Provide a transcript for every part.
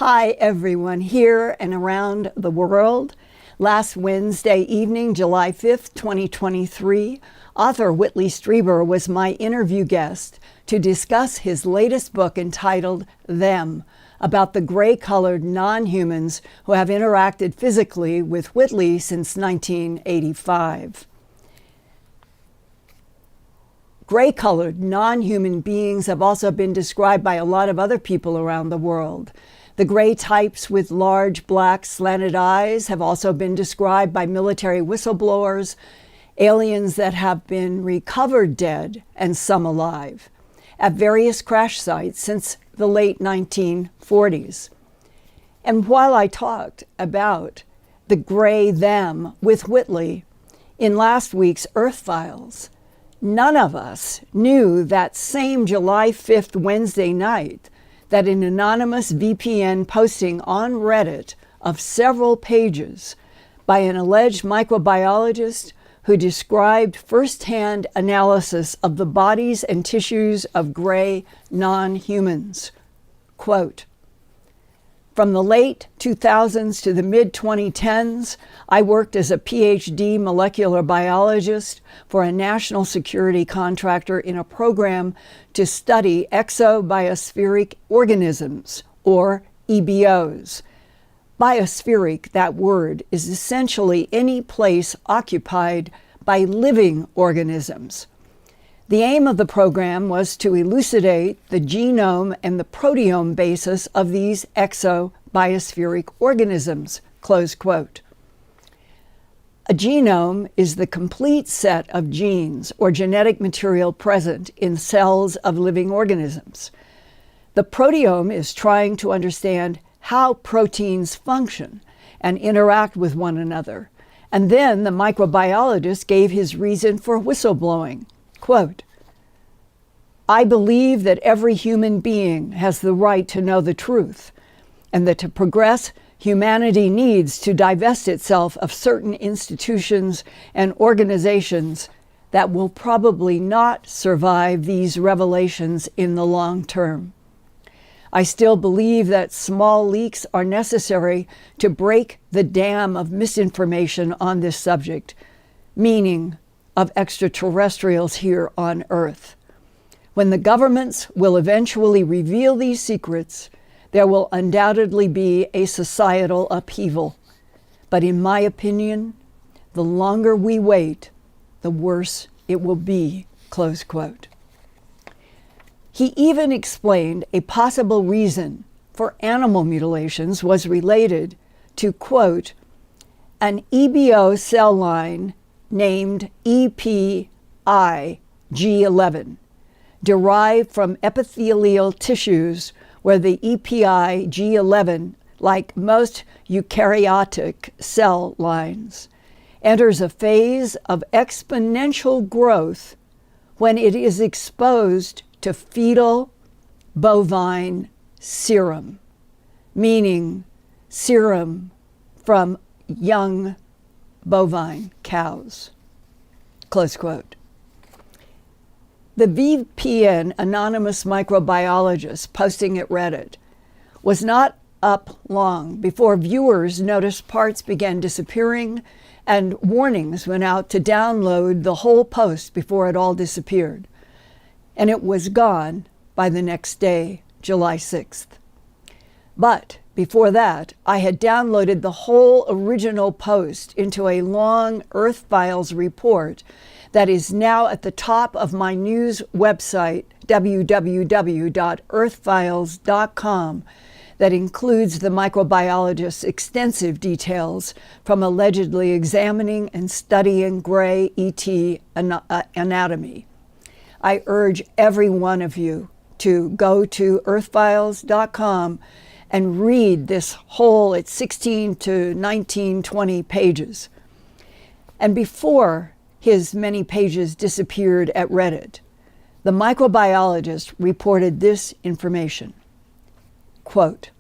Hi everyone here and around the world. Last Wednesday evening, July 5th, 2023, author Whitley Strieber was my interview guest to discuss his latest book entitled Them, about the gray-colored non-humans who have interacted physically with Whitley since 1985. Gray-colored non-human beings have also been described by a lot of other people around the world. The gray types with large black slanted eyes have also been described by military whistleblowers, aliens that have been recovered dead and some alive at various crash sites since the late 1940s. And while I talked about the gray them with Whitley in last week's Earthfiles, none of us knew that same July 5th Wednesday night that an anonymous VPN posting on Reddit of several pages by an alleged microbiologist who described firsthand analysis of the bodies and tissues of gray non-humans. Quote, "From the late 2000s to the mid-2010s, I worked as a PhD molecular biologist for a national security contractor in a program to study Exo-Biospheric-Organisms, or EBOs. Biospheric, that word, is essentially any place occupied by living organisms. The aim of the program was to elucidate the genome and the proteome basis of these exo-biospheric organisms," close quote. A genome is the complete set of genes or genetic material present in cells of living organisms. The proteome is trying to understand how proteins function and interact with one another. And then the microbiologist gave his reason for whistleblowing. Quote, "I believe that every human being has the right to know the truth, and that to progress, humanity needs to divest itself of certain institutions and organizations that will probably not survive these revelations in the long term. I still believe that small leaks are necessary to break the dam of misinformation on this subject, meaning of extraterrestrials here on Earth. When the governments will eventually reveal these secrets, there will undoubtedly be a societal upheaval. But in my opinion, the longer we wait, the worse it will be," close quote. He even explained a possible reason for animal mutilations was related to, quote, "an EBO cell line named EPI-G11, derived from epithelial tissues where the EPI-G11, like most eukaryotic cell lines, enters a phase of exponential growth when it is exposed to fetal bovine serum," meaning serum from young bovine cows, close quote. The VPN anonymous microbiologist posting at Reddit was not up long before viewers noticed parts began disappearing and warnings went out to download the whole post before it all disappeared. And it was gone by the next day, July 6th. But before that, I had downloaded the whole original post into a long Earthfiles report that is now at the top of my news website, www.earthfiles.com, that includes the microbiologist's extensive details from allegedly examining and studying gray ET anatomy. I urge every one of you to go to earthfiles.com and read this whole, it's 16 to 19, 20 pages. And before his many pages disappeared at Reddit, the microbiologist reported this information. Quote,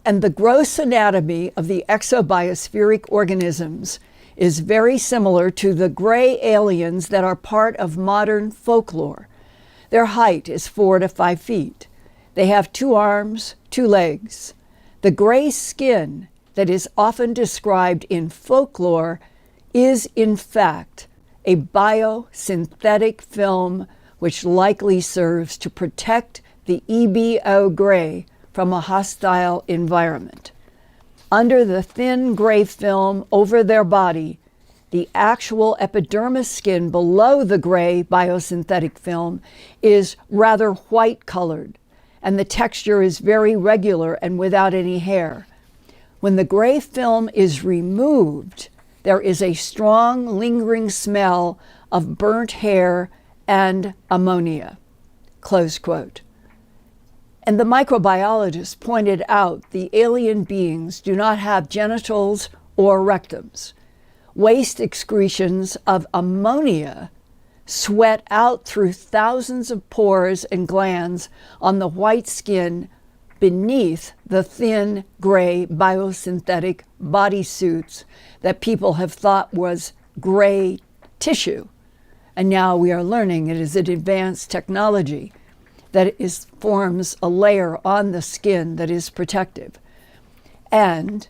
"And the gross anatomy of the exobiospheric organisms is very similar to the gray aliens that are part of modern folklore. Their height is 4 to 5 feet. They have 2 arms, 2 legs. The gray skin that is often described in folklore is, in fact, a biosynthetic film which likely serves to protect the EBO gray from a hostile environment. Under the thin gray film over their body, the actual epidermis skin below the gray biosynthetic film is rather white-colored, and the texture is very regular and without any hair. When the gray film is removed, there is a strong, lingering smell of burnt hair and ammonia." Close quote. And the microbiologist pointed out the alien beings do not have genitals or rectums. Waste excretions of ammonia sweat out through thousands of pores and glands on the white skin beneath the thin gray biosynthetic bodysuits that people have thought was gray tissue. And now we are learning it is an advanced technology that forms a layer on the skin that is protective. And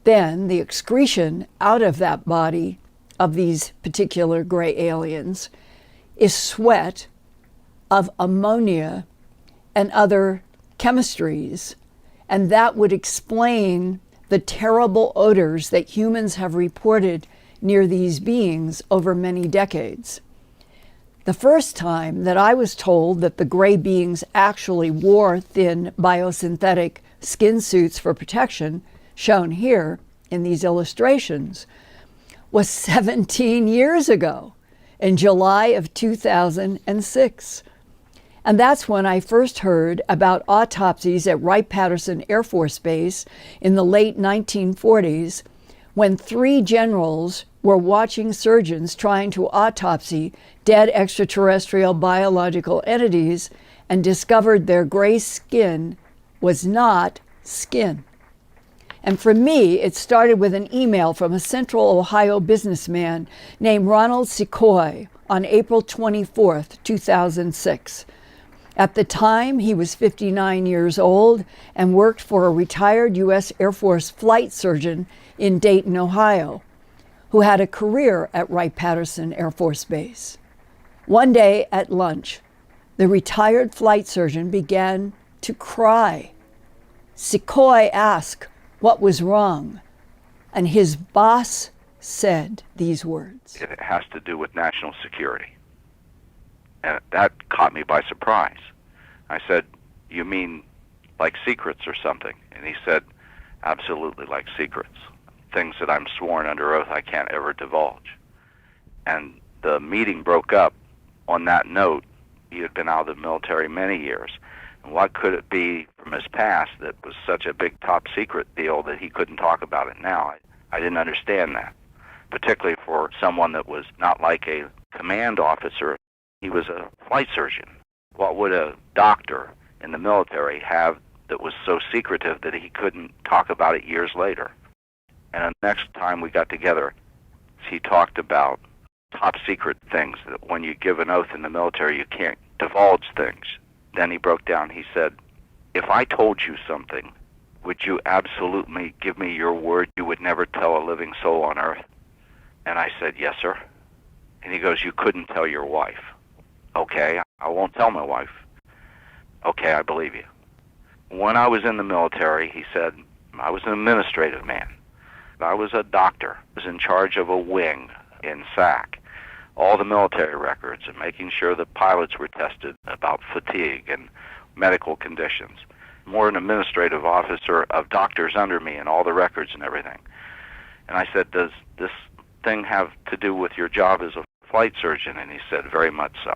then the excretion out of that body of these particular gray aliens is sweat of ammonia and other chemistries, and that would explain the terrible odors that humans have reported near these beings over many decades. The first time that I was told that the gray beings actually wore thin biosynthetic skin suits for protection, shown here in these illustrations, was 17 years ago, in July of 2006. And that's when I first heard about autopsies at Wright-Patterson Air Force Base in the late 1940s, when 3 generals were watching surgeons trying to autopsy dead extraterrestrial biological entities and discovered their gray skin was not skin. And for me, it started with an email from a Central Ohio businessman named Ronald SeCoy on April 24th, 2006. At the time, he was 59 years old and worked for a retired U.S. Air Force flight surgeon in Dayton, Ohio, who had a career at Wright-Patterson Air Force Base. One day at lunch, the retired flight surgeon began to cry. SeCoy asked what was wrong, and his boss said these words. It has to do with national security. And that caught me by surprise. I said, "You mean like secrets or something?" And he said, "Absolutely like secrets. Things that I'm sworn under oath I can't ever divulge." And the meeting broke up on that note. He had been out of the military many years. And what could it be from his past that was such a big top secret deal that he couldn't talk about it now? I didn't understand that, particularly for someone that was not like a command officer. He was a flight surgeon. What would a doctor in the military have that was so secretive that he couldn't talk about it years later? And the next time we got together, he talked about top secret things, that when you give an oath in the military, you can't divulge things. Then he broke down. He said, "If I told you something, would you absolutely give me your word you would never tell a living soul on earth?" And I said, "Yes, sir." And he goes, "You couldn't tell your wife." "Okay, I won't tell my wife." "Okay, I believe you." When I was in the military, he said, I was an administrative man. I was a doctor. I was in charge of a wing in SAC. All the military records and making sure that pilots were tested about fatigue and medical conditions. More an administrative officer of doctors under me and all the records and everything. And I said, "Does this thing have to do with your job as a flight surgeon?" And he said, "Very much so."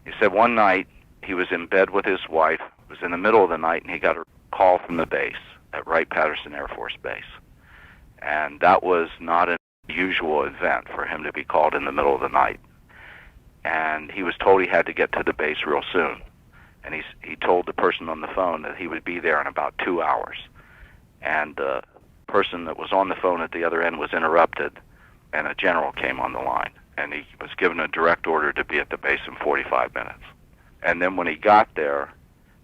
He said one night he was in bed with his wife. It was in the middle of the night, and he got a call from the base at Wright-Patterson Air Force Base. And that was not an usual event for him to be called in the middle of the night. And he was told he had to get to the base real soon. And he told the person on the phone that he would be there in about 2 hours. And the person that was on the phone at the other end was interrupted, and a general came on the line. And he was given a direct order to be at the base in 45 minutes. And then when he got there,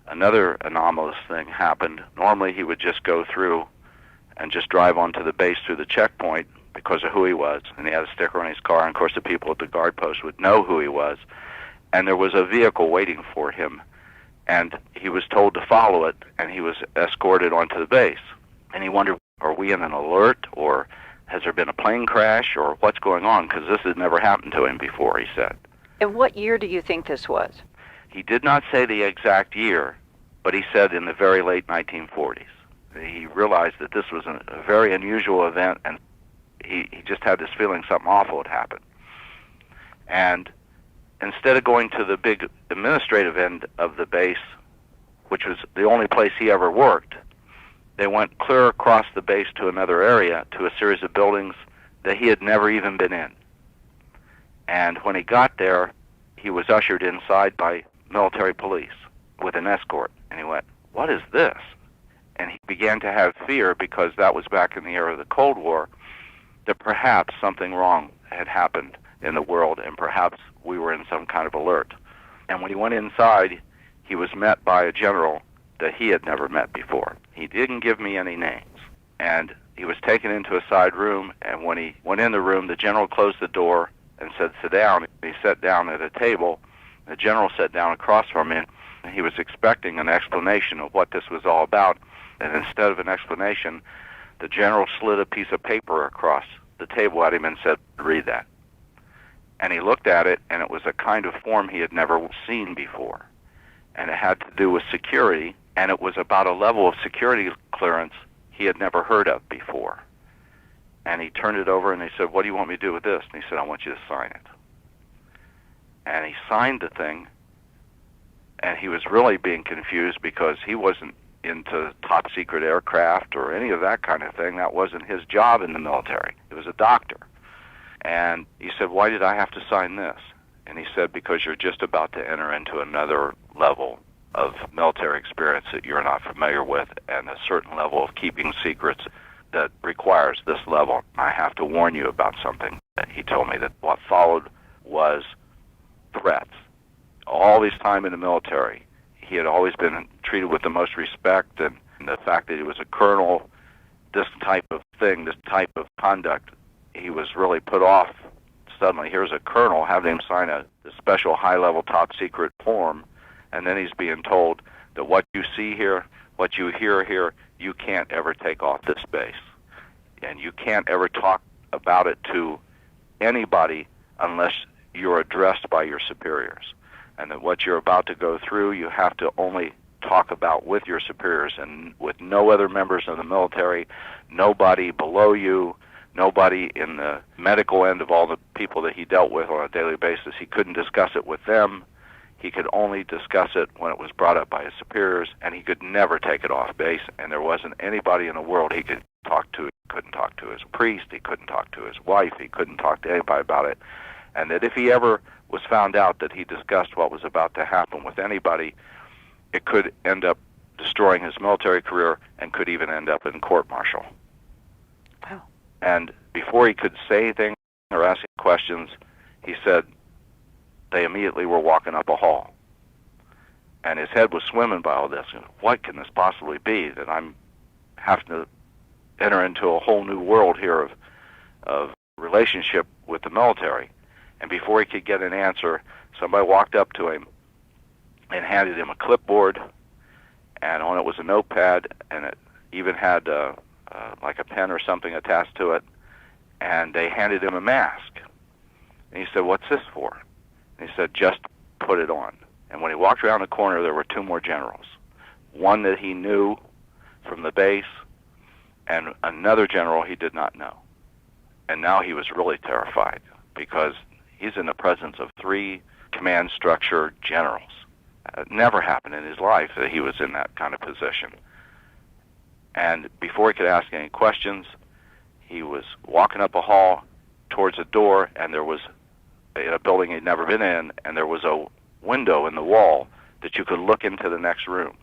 another anomalous thing happened. Normally he would just go through and just drive onto the base through the checkpoint because of who he was, and he had a sticker on his car, and of course the people at the guard post would know who he was, and there was a vehicle waiting for him, and he was told to follow it, and he was escorted onto the base. And he wondered, are we in an alert, or has there been a plane crash, or what's going on? Because this had never happened to him before, he said. And what year do you think this was? He did not say the exact year, but he said in the very late 1940s. He realized that this was a very unusual event, and he just had this feeling something awful had happened. And instead of going to the big administrative end of the base, which was the only place he ever worked, they went clear across the base to another area, to a series of buildings that he had never even been in. And when he got there, he was ushered inside by military police with an escort. And he went, "What is this?" And he began to have fear, because that was back in the era of the Cold War, that perhaps something wrong had happened in the world, and perhaps we were in some kind of alert. And when he went inside, he was met by a general that he had never met before. He didn't give me any names. And he was taken into a side room, and when he went in the room, the general closed the door and said, "Sit down." He sat down at a table. The general sat down across from him, and he was expecting an explanation of what this was all about. And instead of an explanation, the general slid a piece of paper across the table at him and said, "Read that." And he looked at it, and it was a kind of form he had never seen before. And it had to do with security, and it was about a level of security clearance he had never heard of before. And he turned it over, and he said, "What do you want me to do with this?" And he said, "I want you to sign it." And he signed the thing, and he was really being confused, because he wasn't into top secret aircraft or any of that kind of thing. That wasn't his job in the military. He was a doctor. And he said, "Why did I have to sign this?" And he said, "Because you're just about to enter into another level of military experience that you're not familiar with, and a certain level of keeping secrets that requires this level. I have to warn you about something." He told me that what followed was threats. All his time in the military, he had always been treated with the most respect, and the fact that he was a colonel, this type of thing, this type of conduct, he was really put off. Suddenly, here's a colonel having him sign a special high-level top-secret form, and then he's being told that what you see here, what you hear here, you can't ever take off this base. And you can't ever talk about it to anybody unless you're addressed by your superiors. And that what you're about to go through, you have to only talk about with your superiors, and with no other members of the military, nobody below you, nobody in the medical end of all the people that he dealt with on a daily basis. He couldn't discuss it with them. He could only discuss it when it was brought up by his superiors, and he could never take it off base, and there wasn't anybody in the world he could talk to. He couldn't talk to his priest, he couldn't talk to his wife, he couldn't talk to anybody about it. And that if he ever was found out that he discussed what was about to happen with anybody, it could end up destroying his military career, and could even end up in court-martial. Wow. And before he could say anything or ask any questions, he said they immediately were walking up a hall. And his head was swimming by all this. What can this possibly be, that I'm having to enter into a whole new world here of relationship with the military? And before he could get an answer, somebody walked up to him and handed him a clipboard, and on it was a notepad, and it even had like a pen or something attached to it, and they handed him a mask. And he said, "What's this for?" And he said, "Just put it on." And when he walked around the corner, there were two more generals. One that he knew from the base, and another general he did not know. And now he was really terrified, because he's in the presence of three command structure generals. It never happened in his life that he was in that kind of position. And before he could ask any questions, he was walking up a hall towards a door, and there was a building he'd never been in, and there was a window in the wall that you could look into the next room.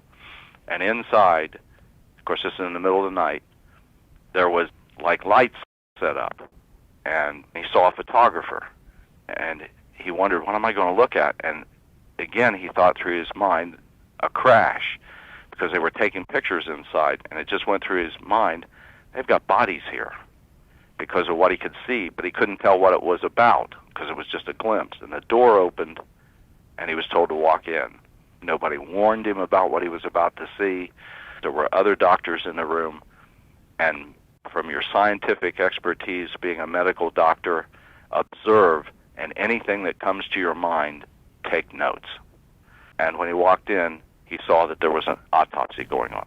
And inside, of course this is in the middle of the night, there was like lights set up, and he saw a photographer, and he wondered, what am I going to look at? And again, he thought through his mind, a crash because they were taking pictures inside, and it just went through his mind, they've got bodies here because of what he could see, but he couldn't tell what it was about because it was just a glimpse. And the door opened, and he was told to walk in. Nobody warned him about what he was about to see. There were other doctors in the room, and from your scientific expertise, being a medical doctor, observe, and anything that comes to your mind, take notes. And when he walked in, he saw that there was an autopsy going on.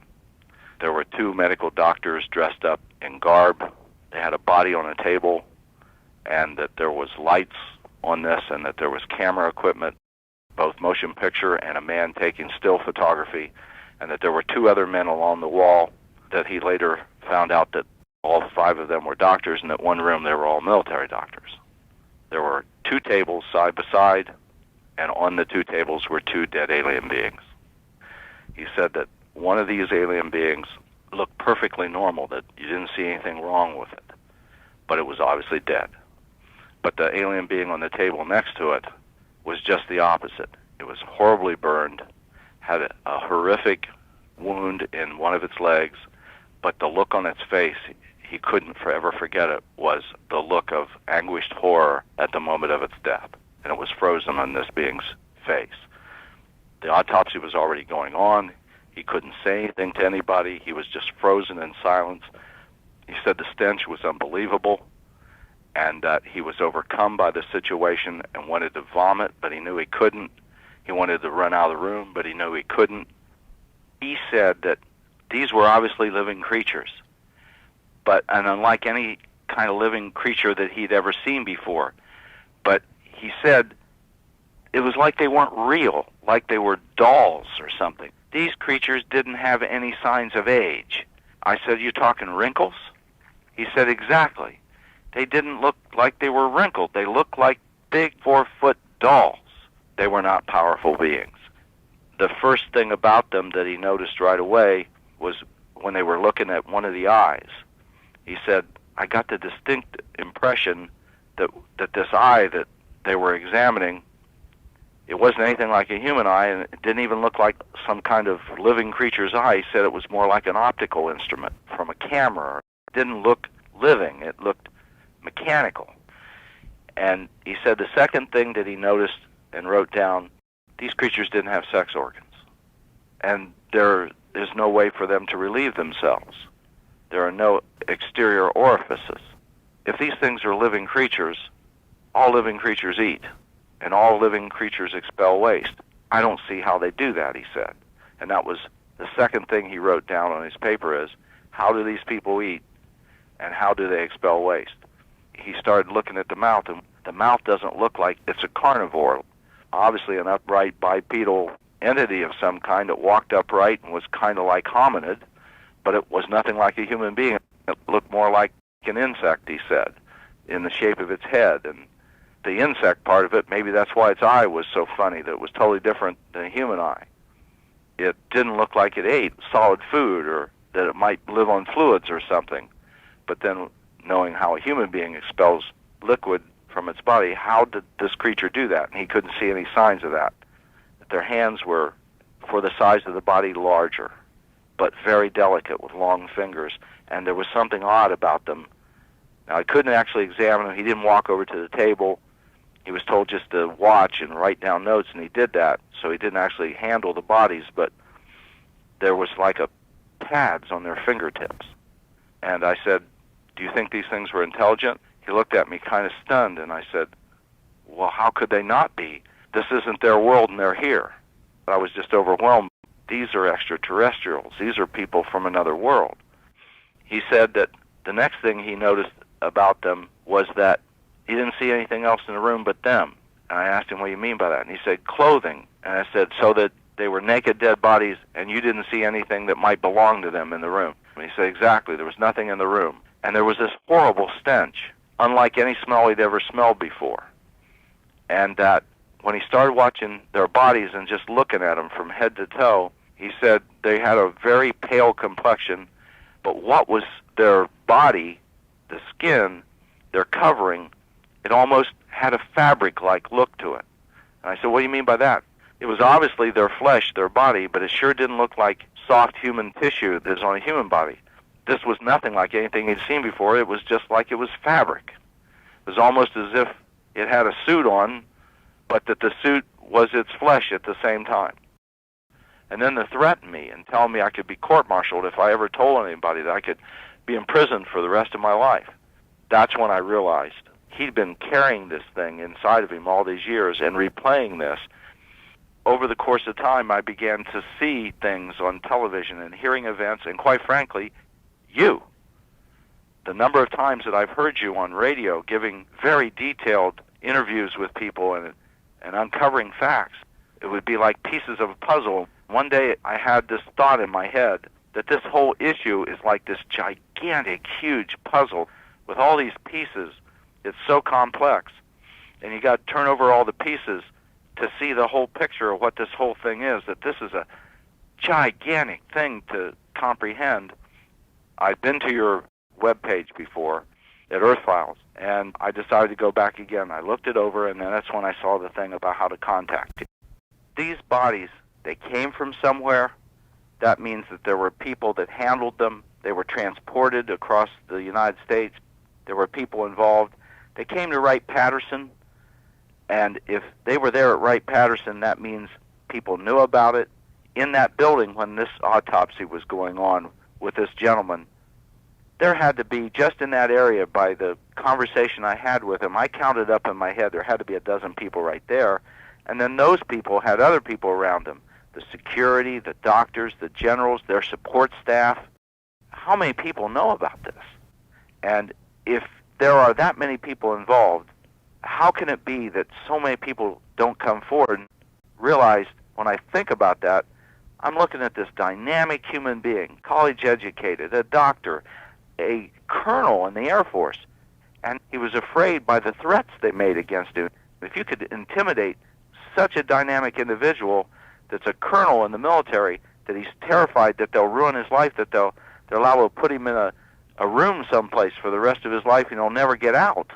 There were two medical doctors dressed up in garb. They had a body on a table, and that there was lights on this, and that there was camera equipment, both motion picture and a man taking still photography, and that there were two other men along the wall that he later found out that all five of them were doctors, and that one room they were all military doctors. There were two tables side by side, and on the two tables were two dead alien beings. He said that one of these alien beings looked perfectly normal, that you didn't see anything wrong with it, but it was obviously dead. But the alien being on the table next to it was just the opposite. It was horribly burned, had a horrific wound in one of its legs, but the look on its face, he couldn't forever forget it, was the look of anguished horror at the moment of its death, and it was frozen on this being's face. The autopsy was already going on. He couldn't say anything to anybody. He was just frozen in silence. He said the stench was unbelievable, and that he was overcome by the situation and wanted to vomit, but he knew he couldn't. He wanted to run out of the room, but he knew he couldn't. He said that these were obviously living creatures, and unlike any kind of living creature that he'd ever seen before. But he said it was like they weren't real, like they were dolls or something. These creatures didn't have any signs of age. I said, you talking wrinkles? He said, exactly. They didn't look like they were wrinkled. They looked like big 4-foot dolls. They were not powerful beings. The first thing about them that he noticed right away was when they were looking at one of the eyes. He said, I got the distinct impression that this eye that they were examining, it wasn't anything like a human eye, and it didn't even look like some kind of living creature's eye. He said it was more like an optical instrument from a camera. It didn't look living. It looked mechanical. And he said the second thing that he noticed and wrote down, these creatures didn't have sex organs. And there is no way for them to relieve themselves. There are no exterior orifices. If these things are living creatures, all living creatures eat, and all living creatures expel waste. I don't see how they do that, he said. And that was the second thing he wrote down on his paper is, how do these people eat, and how do they expel waste? He started looking at the mouth, and the mouth doesn't look like it's a carnivore. Obviously an upright bipedal entity of some kind that walked upright and was kind of like hominid, but it was nothing like a human being. It looked more like an insect, he said, in the shape of its head. And the insect part of it, maybe that's why its eye was so funny, that it was totally different than a human eye. It didn't look like it ate solid food, or that it might live on fluids or something. But then, knowing how a human being expels liquid from its body, how did this creature do that? And he couldn't see any signs of that. Their hands were, for the size of the body, larger, but very delicate with long fingers, and there was something odd about them. Now, I couldn't actually examine him. He didn't walk over to the table. He was told just to watch and write down notes, and he did that, so he didn't actually handle the bodies, but there was like a pads on their fingertips. And I said, do you think these things were intelligent? He looked at me kind of stunned, and I said, well, how could they not be? This isn't their world, and they're here. I was just overwhelmed. These are extraterrestrials. These are people from another world. He said that the next thing he noticed about them was that he didn't see anything else in the room but them. And I asked him, what do you mean by that? And he said, clothing. And I said, so that they were naked, dead bodies, and you didn't see anything that might belong to them in the room? And he said, exactly. There was nothing in the room. And there was this horrible stench, unlike any smell he'd ever smelled before. And that when he started watching their bodies and just looking at them from head to toe, he said they had a very pale complexion, but what was their body, the skin, their covering, it almost had a fabric-like look to it. And I said, what do you mean by that? It was obviously their flesh, their body, but it sure didn't look like soft human tissue that's on a human body. This was nothing like anything he'd seen before. It was just like it was fabric. It was almost as if it had a suit on, but that the suit was its flesh at the same time. And then to threaten me and tell me I could be court-martialed if I ever told anybody, that I could be imprisoned for the rest of my life. That's when I realized he'd been carrying this thing inside of him all these years and replaying this. Over the course of time, I began to see things on television and hearing events, and quite frankly, you. The number of times that I've heard you on radio giving very detailed interviews with people and uncovering facts, it would be like pieces of a puzzle. One day I had this thought in my head that this whole issue is like this gigantic, huge puzzle with all these pieces. It's so complex, and you got to turn over all the pieces to see the whole picture of what this whole thing is, that this is a gigantic thing to comprehend. I've been to your webpage before at Earthfiles, and I decided to go back again. I looked it over, and then that's when I saw the thing about how to contact you. These bodies, they came from somewhere. That means that there were people that handled them. They were transported across the United States. There were people involved. They came to Wright-Patterson, and if they were there at Wright-Patterson, that means people knew about it. In that building, when this autopsy was going on with this gentleman, there had to be, just in that area, by the conversation I had with him, I counted up in my head, there had to be a dozen people right there, and then those people had other people around them, the security, the doctors, the generals, their support staff. How many people know about this? And if there are that many people involved, how can it be that so many people don't come forward and realize, when I think about that, I'm looking at this dynamic human being, college-educated, a doctor, a colonel in the Air Force, and he was afraid by the threats they made against him. If you could intimidate such a dynamic individual that's a colonel in the military, that he's terrified that they'll ruin his life, that they're liable to put him in a room someplace for the rest of his life and he'll never get out.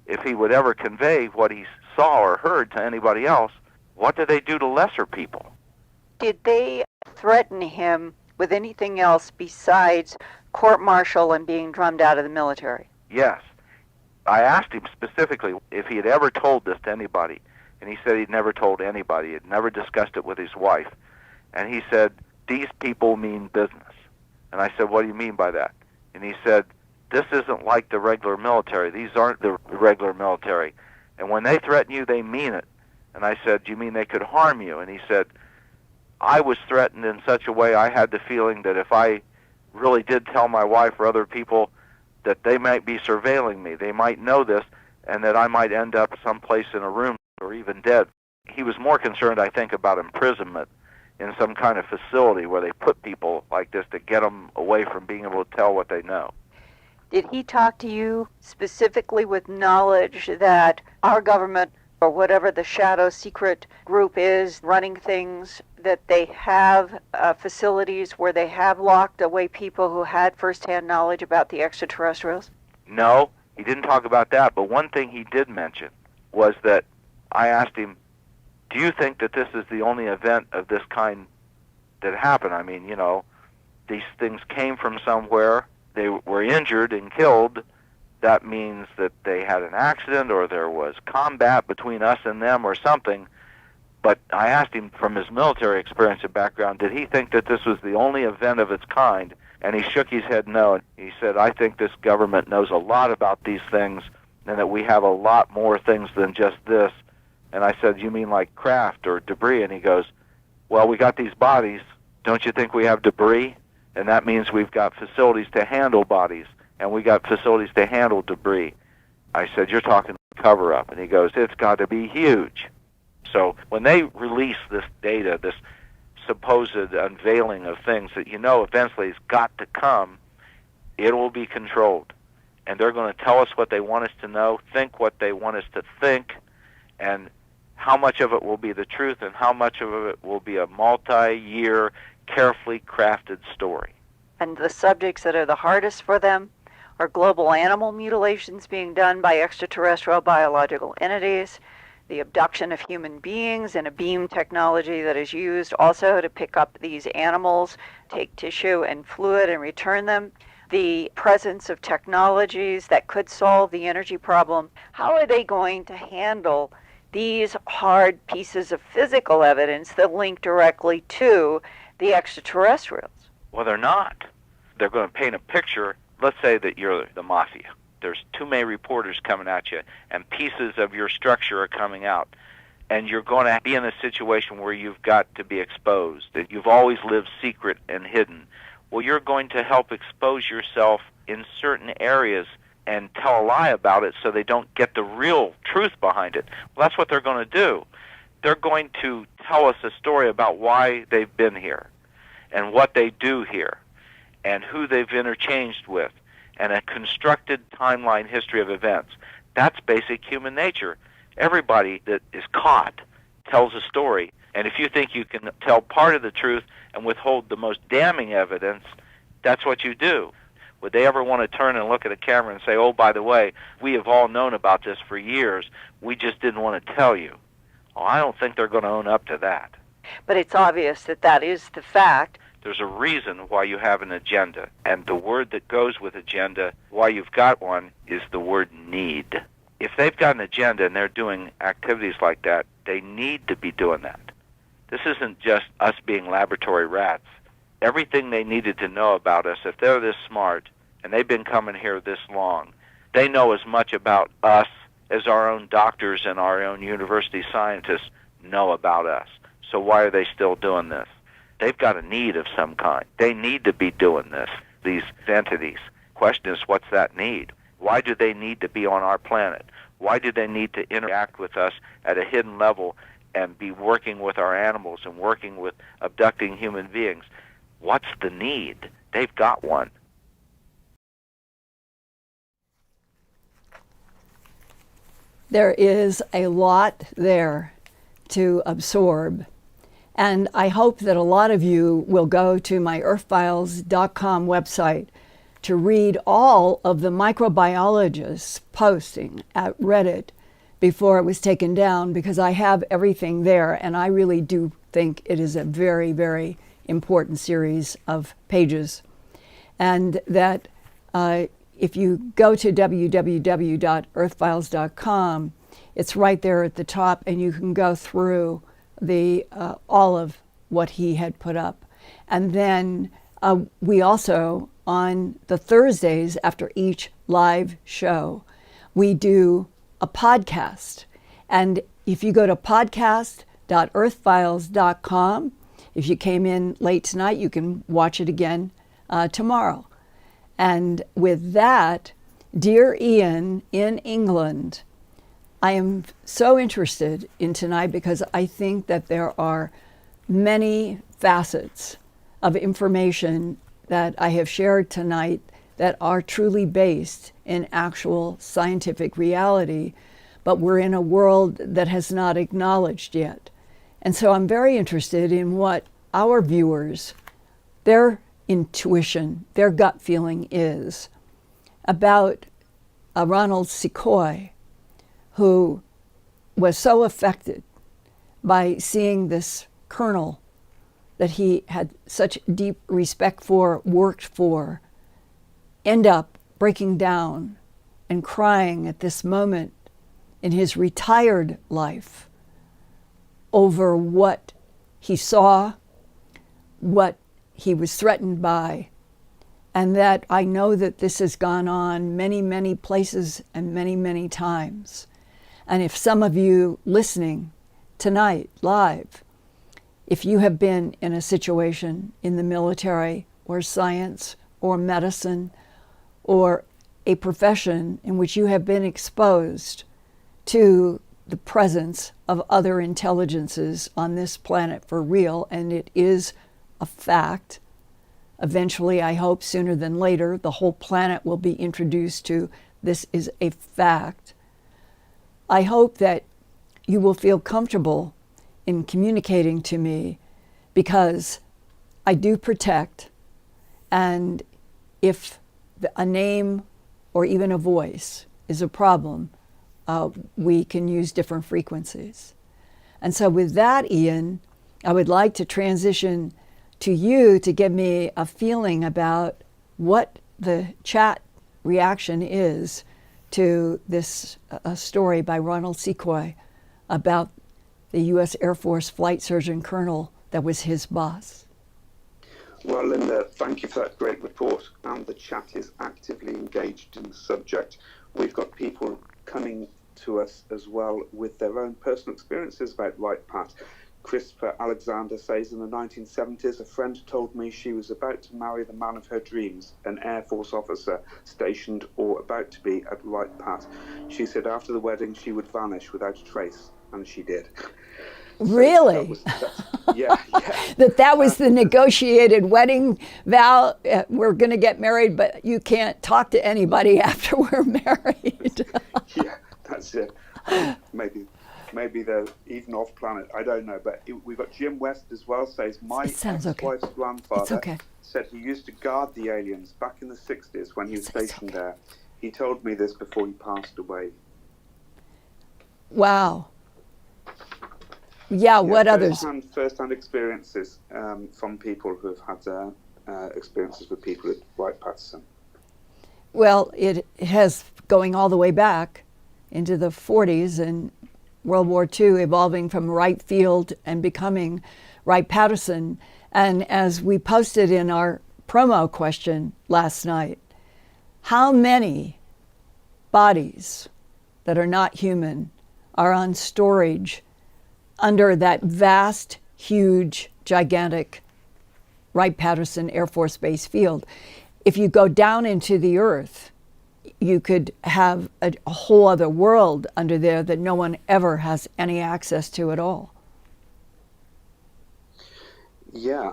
If he would ever convey what he saw or heard to anybody else, what do they do to lesser people? Did they threaten him with anything else besides court-martial and being drummed out of the military? Yes. I asked him specifically if he had ever told this to anybody, and he said he'd never told anybody. He had never discussed it with his wife. And he said, these people mean business. And I said, what do you mean by that? And he said, this isn't like the regular military. These aren't the regular military. And when they threaten you, they mean it. And I said, do you mean they could harm you? And he said, I was threatened in such a way I had the feeling that if I really did tell my wife or other people, that they might be surveilling me. They might know this, and that I might end up someplace in a room or even dead. He was more concerned, I think, about imprisonment in some kind of facility where they put people like this to get them away from being able to tell what they know. Did he talk to you specifically with knowledge that our government, or whatever the shadow secret group is running things, that they have facilities where they have locked away people who had firsthand knowledge about the extraterrestrials? No, he didn't talk about that, but one thing he did mention was that I asked him, do you think that this is the only event of this kind that happened? I mean, you know, these things came from somewhere, they were injured and killed. That means that they had an accident or there was combat between us and them or something. But I asked him from his military experience and background, did he think that this was the only event of its kind? And he shook his head no. He said, I think this government knows a lot about these things and that we have a lot more things than just this. And I said, you mean like craft or debris? And he goes, well, we got these bodies. Don't you think we have debris? And that means we've got facilities to handle bodies, and we got facilities to handle debris. I said, you're talking cover-up. And he goes, it's got to be huge. So when they release this data, this supposed unveiling of things that you know eventually has got to come, it will be controlled. And they're going to tell us what they want us to know, think what they want us to think, and how much of it will be the truth and how much of it will be a multi-year, carefully crafted story. And the subjects that are the hardest for them are global animal mutilations being done by extraterrestrial biological entities, the abduction of human beings and a beam technology that is used also to pick up these animals, take tissue and fluid and return them, the presence of technologies that could solve the energy problem. How are they going to handle these hard pieces of physical evidence that link directly to the extraterrestrials? Well, they're not. They're going to paint a picture. Let's say that you're the mafia. There's too many reporters coming at you, and pieces of your structure are coming out. And you're going to be in a situation where you've got to be exposed, that you've always lived secret and hidden. Well, you're going to help expose yourself in certain areas and tell a lie about it so they don't get the real truth behind it. Well, that's what they're going to do. They're going to tell us a story about why they've been here and what they do here and who they've interchanged with, and a constructed timeline history of events. That's basic human nature. Everybody that is caught tells a story, and if you think you can tell part of the truth and withhold the most damning evidence, that's what you do. Would they ever want to turn and look at a camera and say, oh, by the way, we have all known about this for years, we just didn't want to tell you? Well, I don't think they're going to own up to that. But it's obvious that that is the fact. There's a reason why you have an agenda, and the word that goes with agenda, why you've got one, is the word need. If they've got an agenda and they're doing activities like that, they need to be doing that. This isn't just us being laboratory rats. Everything they needed to know about us, if they're this smart and they've been coming here this long, they know as much about us as our own doctors and our own university scientists know about us. So why are they still doing this? They've got a need of some kind. They need to be doing this, these entities. Question is, what's that need? Why do they need to be on our planet? Why do they need to interact with us at a hidden level and be working with our animals and working with abducting human beings? What's the need? They've got one. There is a lot there to absorb. And I hope that a lot of you will go to my Earthfiles.com website to read all of the microbiologists posting at Reddit before it was taken down, because I have everything there, and I really do think it is a very, very important series of pages. And that if you go to www.earthfiles.com, it's right there at the top, and you can go through the all of what he had put up. And then we also, on the Thursdays after each live show, we do a podcast. And if you go to podcast.earthfiles.com, if you came in late tonight, you can watch it again tomorrow. And with that, dear Ian in England, I am so interested in tonight because I think that there are many facets of information that I have shared tonight that are truly based in actual scientific reality, but we're in a world that has not acknowledged yet. And so I'm very interested in what our viewers, their intuition, their gut feeling is about Ronald SeCoy, who was so affected by seeing this colonel that he had such deep respect for, worked for, end up breaking down and crying at this moment in his retired life over what he saw, what he was threatened by, and that I know that this has gone on many, many places and many, many times. And if some of you listening tonight live, if you have been in a situation in the military or science or medicine or a profession in which you have been exposed to the presence of other intelligences on this planet for real, and it is a fact, eventually, I hope sooner than later, the whole planet will be introduced to this is a fact. I hope that you will feel comfortable in communicating to me, because I do protect, and if a name or even a voice is a problem, we can use different frequencies. And so with that, Ian, I would like to transition to you to give me a feeling about what the chat reaction is to this story by Ronald SeCoy about the U.S. Air Force flight surgeon colonel that was his boss. Well, Linda, thank you for that great report. And the chat is actively engaged in the subject. We've got people coming to us as well with their own personal experiences about Wright-Pat. Christopher Alexander says, in the 1970s, a friend told me she was about to marry the man of her dreams, an Air Force officer stationed or about to be at Wright-Pat. She said after the wedding she would vanish without a trace, and she did. Really? Yeah. that was the negotiated wedding vow. We're going to get married, but you can't talk to anybody after we're married. Yeah, that's it. Maybe they're even off planet. I don't know. But we've got Jim West as well. Says my ex-wife's grandfather said he used to guard the aliens back in the 60s when he was stationed there. He told me this before he passed away. Wow. Yeah, what others? First-hand experiences from people who have had experiences with people at Wright-Patterson. Well, it has going all the way back into the 40s and World War II, evolving from Wright Field and becoming Wright-Patterson. And as we posted in our promo question last night, how many bodies that are not human are on storage under that vast, huge, gigantic Wright-Patterson Air Force Base field? If you go down into the earth, you could have a whole other world under there that no one ever has any access to at all. Yeah,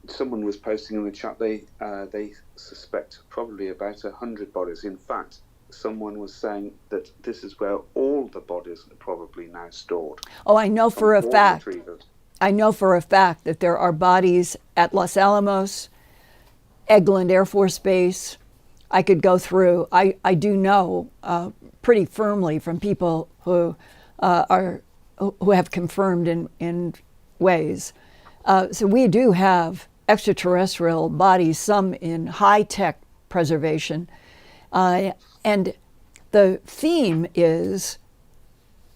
someone was posting in the chat, they suspect probably about 100 bodies. In fact, someone was saying that this is where all the bodies are probably now stored. Oh, I know for a fact. I know for a fact that there are bodies at Los Alamos, Eglin Air Force Base. I could go through. I do know pretty firmly from people who have confirmed in ways. So we do have extraterrestrial bodies, some in high-tech preservation. And the theme is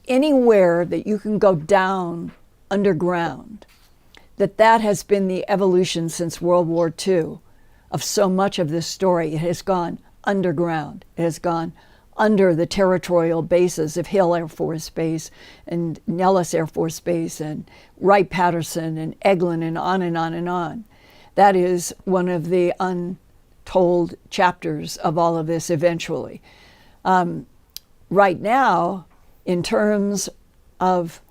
anywhere that you can go down underground, that has been the evolution since World War II of so much of this story. It has gone underground. It has gone under the territorial bases of Hill Air Force Base and Nellis Air Force Base and Wright-Patterson and Eglin and on and on and on. That is one of the untold chapters of all of this eventually. Right now, in terms of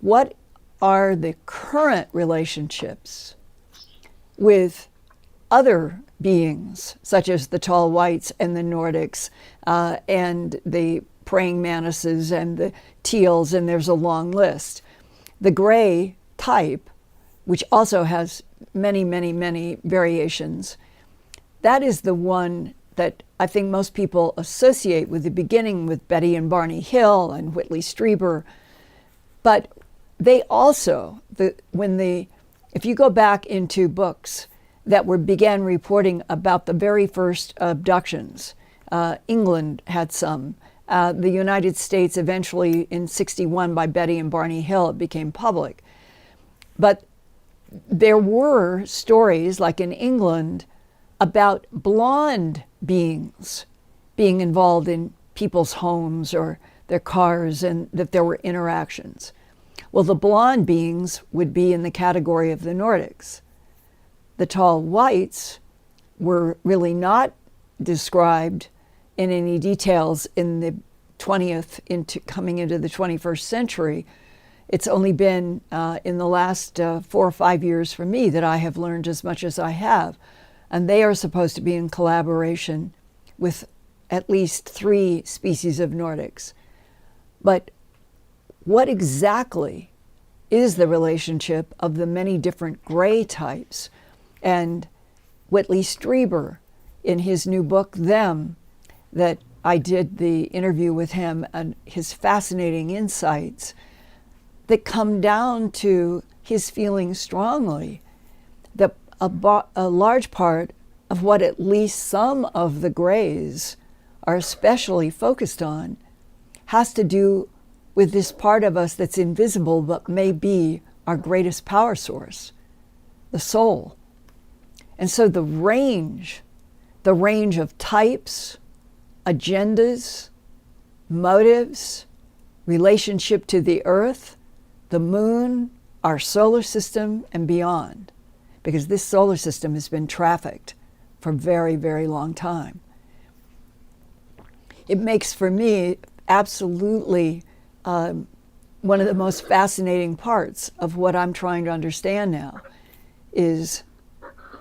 what are the current relationships with other beings, such as the tall whites and the Nordics and the praying mantises and the teals, and there's a long list. The gray type, which also has many, many, many variations, that is the one that I think most people associate with the beginning with Betty and Barney Hill and Whitley Strieber. But they also, if you go back into books that began reporting about the very first abductions, England had some. The United States eventually in 1961 by Betty and Barney Hill, it became public. But there were stories, like in England, about blonde beings being involved in people's homes or their cars, and that there were interactions. Well, the blonde beings would be in the category of the Nordics. The tall whites were really not described in any details in the 20th coming into the 21st century. It's only been in the last 4 or 5 years for me that I have learned as much as I have. And they are supposed to be in collaboration with at least 3 species of Nordics. But what exactly is the relationship of the many different gray types? And Whitley Strieber, in his new book, Them, that I did the interview with him and his fascinating insights that come down to his feeling strongly that a large part of what at least some of the Greys are especially focused on has to do with this part of us that's invisible but may be our greatest power source, the soul. And so the range of types, agendas, motives, relationship to the Earth, the moon, our solar system, and beyond, because this solar system has been trafficked for a very, very long time. It makes, for me, absolutely one of the most fascinating parts of what I'm trying to understand now is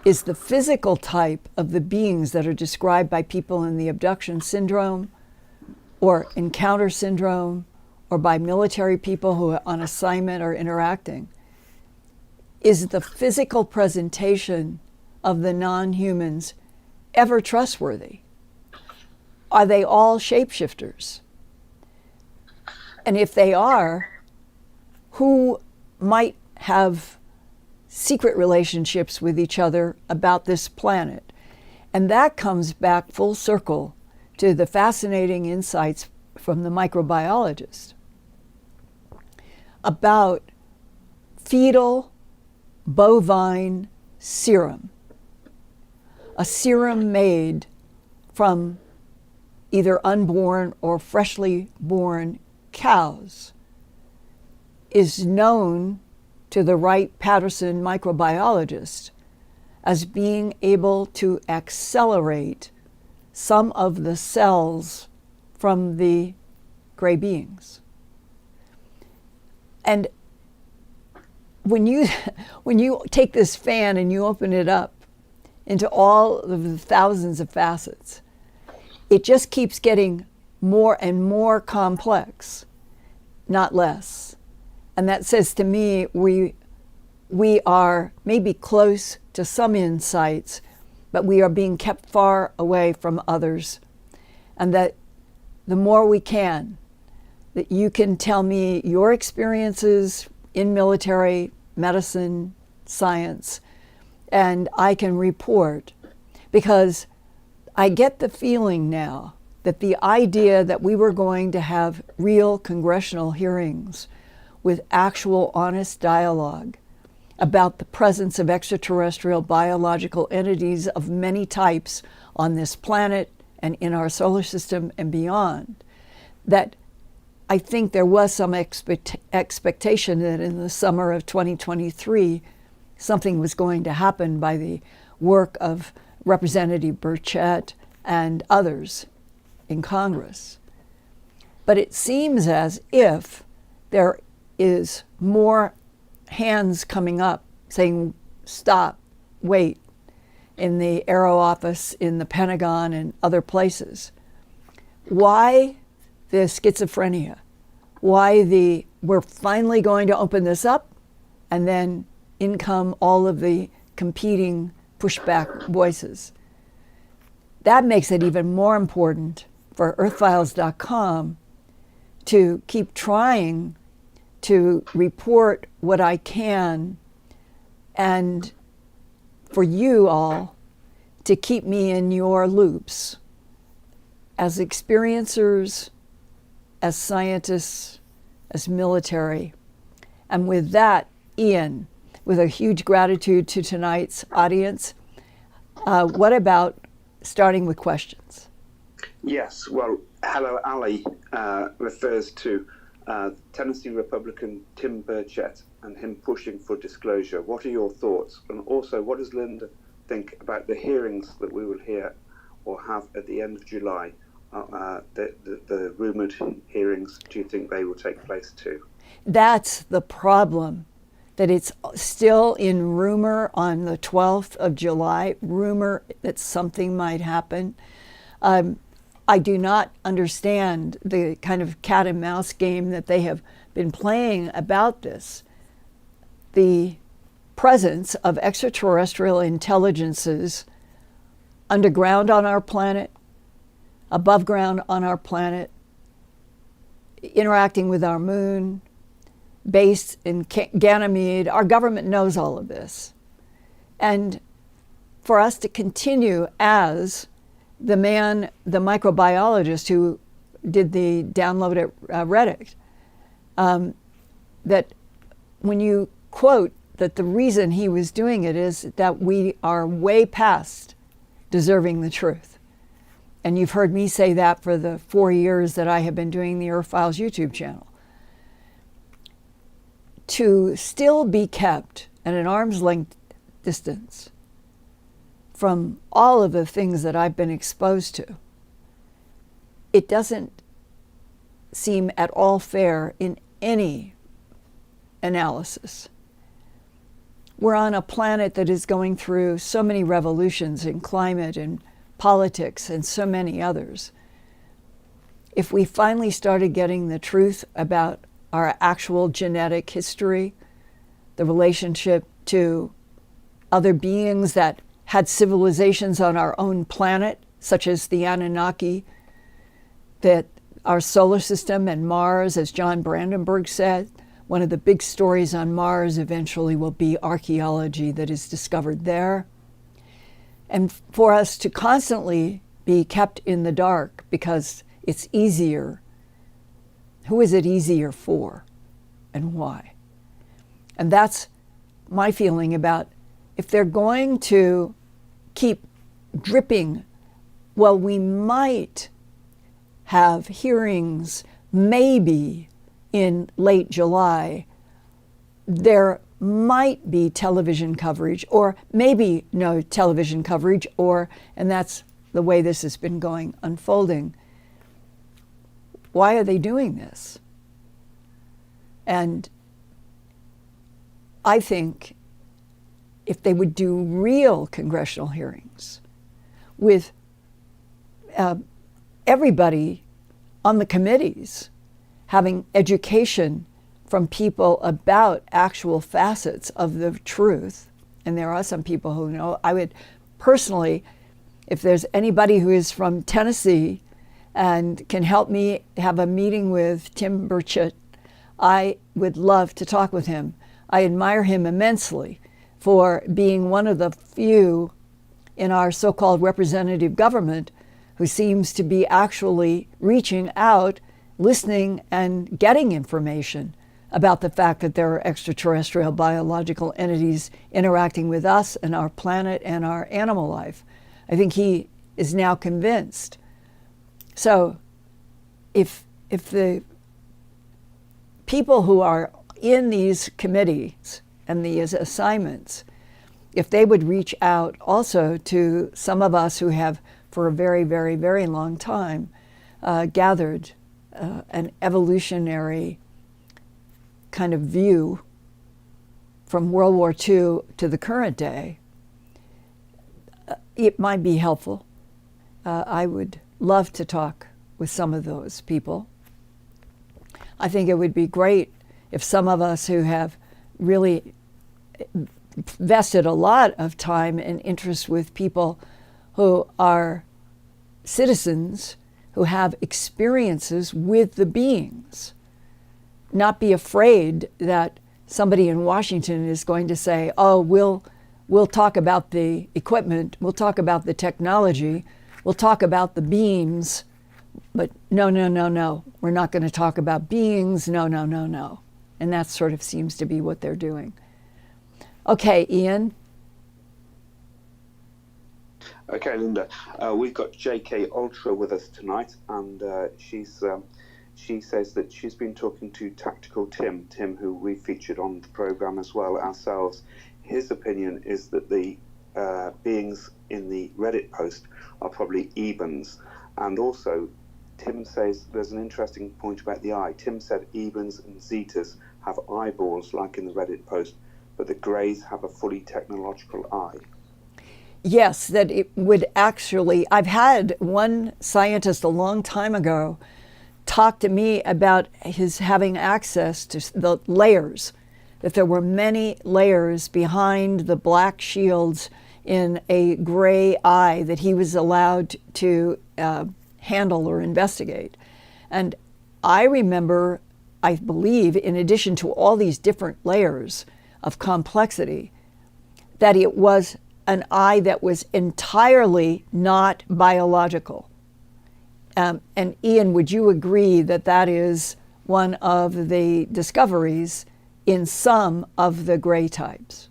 the physical type of the beings that are described by people in the abduction syndrome or encounter syndrome or by military people who are on assignment or interacting. Is the physical presentation of the non-humans ever trustworthy? Are they all shapeshifters? And if they are, who might have secret relationships with each other about this planet? And that comes back full circle to the fascinating insights from the microbiologist about fetal bovine serum, a serum made from either unborn or freshly born cows, is known to the Wright-Patterson microbiologist as being able to accelerate some of the cells from the gray beings. And when you take this fan and you open it up into all of the thousands of facets, it just keeps getting more and more complex, not less. And that says to me, we are maybe close to some insights, but we are being kept far away from others. And that the more we can, that you can tell me your experiences in military, medicine, science, and I can report, because I get the feeling now that the idea that we were going to have real congressional hearings with actual honest dialogue about the presence of extraterrestrial biological entities of many types on this planet and in our solar system and beyond, that I think there was some expectation that in the summer of 2023, something was going to happen by the work of Representative Burchett and others in Congress. But it seems as if there is more hands coming up saying, stop, wait, in the Aero Office, in the Pentagon, and other places. Why the schizophrenia? Why we're finally going to open this up, and then in come all of the competing pushback voices? That makes it even more important for Earthfiles.com to keep trying to report what I can, and for you all to keep me in your loops as experiencers, as scientists, as military. And with that, Ian, with a huge gratitude to tonight's audience, what about starting with questions? Yes, well, Hello Ali refers to Tennessee Republican Tim Burchett and him pushing for disclosure. What are your thoughts? And also, what does Linda think about the hearings that we will hear or have at the end of July? The rumoured hearings, do you think they will take place too? That's the problem, that it's still in rumor on the 12th of July, rumor that something might happen. I do not understand the kind of cat and mouse game that they have been playing about this. The presence of extraterrestrial intelligences underground on our planet, above ground on our planet, interacting with our moon, based in Ganymede. Our government knows all of this. And for us to continue as the microbiologist who did the download at Reddit, that when you quote that the reason he was doing it is that we are way past deserving the truth. And you've heard me say that for the 4 years that I have been doing the Earthfiles YouTube channel. To still be kept at an arm's length distance from all of the things that I've been exposed to, it doesn't seem at all fair in any analysis. We're on a planet that is going through so many revolutions in climate and politics and so many others. If we finally started getting the truth about our actual genetic history, the relationship to other beings that had civilizations on our own planet, such as the Anunnaki, that our solar system and Mars, as John Brandenburg said, one of the big stories on Mars eventually will be archaeology that is discovered there. And for us to constantly be kept in the dark because it's easier. Who is it easier for and why? And that's my feeling about if they're going to keep dripping, well, we might have hearings maybe in late July. There might be television coverage, or maybe no television coverage, and that's the way this has been unfolding. Why are they doing this? And I think if they would do real congressional hearings with everybody on the committees having education from people about actual facets of the truth, and there are some people who know, I would personally, if there's anybody who is from Tennessee and can help me have a meeting with Tim Burchett, I would love to talk with him. I admire him immensely for being one of the few in our so-called representative government who seems to be actually reaching out, listening, and getting information about the fact that there are extraterrestrial biological entities interacting with us and our planet and our animal life. I think he is now convinced. So if the people who are in these committees and these assignments, if they would reach out also to some of us who have for a very, very, very long time gathered an evolutionary kind of view from World War II to the current day, it might be helpful. I would love to talk with some of those people. I think it would be great if some of us who have really vested a lot of time and interest with people who are citizens who have experiences with the beings, not be afraid that somebody in Washington is going to say, oh, we'll talk about the equipment, we'll talk about the technology, we'll talk about the beams, but no, we're not going to talk about beings, no. And that sort of seems to be what they're doing. Okay, Ian. Okay, Linda. We've got JK Ultra with us tonight, and she says that she's been talking to Tactical Tim, who we featured on the program as well ourselves. His opinion is that the beings in the Reddit post are probably ebons, and also Tim says there's an interesting point about the eye. Tim said ebons and zetas have eyeballs like in the Reddit post, but the greys have a fully technological eye. Yes, that it would actually, I've had one scientist a long time ago talk to me about his having access to the layers, that there were many layers behind the black shields in a gray eye that he was allowed to handle or investigate. And I remember, I believe, in addition to all these different layers of complexity, that it was an eye that was entirely not biological. And Ian, would you agree that that is one of the discoveries in some of the gray types?